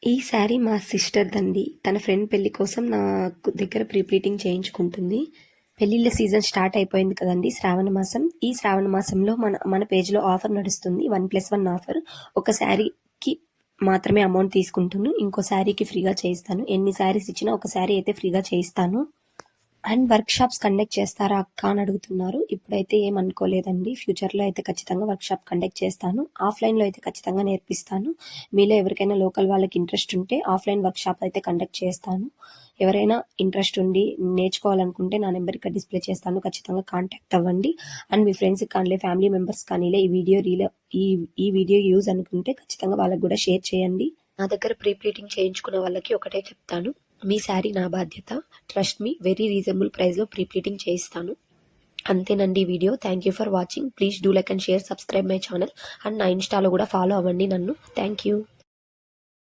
ఈ శారీ మా సిస్టర్దండి. తన ఫ్రెండ్ పెళ్లి కోసం నా దగ్గర ప్రీ ప్లీటింగ్ చేయించుకుంటుంది. పెళ్లిళ్ళ సీజన్ స్టార్ట్ అయిపోయింది కదండి, శ్రావణ మాసం. ఈ శ్రావణ మాసంలో మన పేజ్లో ఆఫర్ నడుస్తుంది, 1+1 ఆఫర్. ఒక శారీకి మాత్రమే అమౌంట్ తీసుకుంటాను, ఇంకో శారీకి ఫ్రీగా చేయిస్తాను. ఎన్ని శారీస్ ఇచ్చినా ఒక శారీ అయితే ఫ్రీగా చేయిస్తాను. అండ్ వర్క్ షాప్స్ కండక్ట్ చేస్తారా అక్క అని అడుగుతున్నారు. ఇప్పుడైతే ఏమనుకోలేదండి, ఫ్యూచర్లో అయితే ఖచ్చితంగా వర్క్ షాప్ కండక్ట్ చేస్తాను. ఆఫ్లైన్లో అయితే ఖచ్చితంగా నేర్పిస్తాను. మీలో ఎవరికైనా లోకల్ వాళ్ళకి ఇంట్రెస్ట్ ఉంటే ఆఫ్లైన్ వర్క్ షాప్ అయితే కండక్ట్ చేస్తాను. ఎవరైనా ఇంట్రెస్ట్ ఉండి నేర్చుకోవాలనుకుంటే నా నెంబర్ ఇక్కడ డిస్ప్లే చేస్తాను, ఖచ్చితంగా కాంటాక్ట్ అవ్వండి. అండ్ మీ ఫ్రెండ్స్కి కానీ ఫ్యామిలీ మెంబర్స్ కానీ ఈ వీడియో యూజ్ అనుకుంటే ఖచ్చితంగా వాళ్ళకి కూడా షేర్ చేయండి. నా దగ్గర ప్రీ ప్లీటింగ్ చేయించుకున్న వాళ్ళకి ఒకటే చెప్తాను, మీ శారీ నా బాధ్యత. ట్రస్ట్ మీ, వెరీ రీజనబుల్ ప్రైస్లో ప్రీ ప్లీటింగ్ చేయిస్తాను. అంతేనండి ఈ video. Thank you for watching. Please do like and share, subscribe my channel. And నా ఇన్స్టాలో కూడా ఫాలో అవ్వండి నన్ను. Thank you.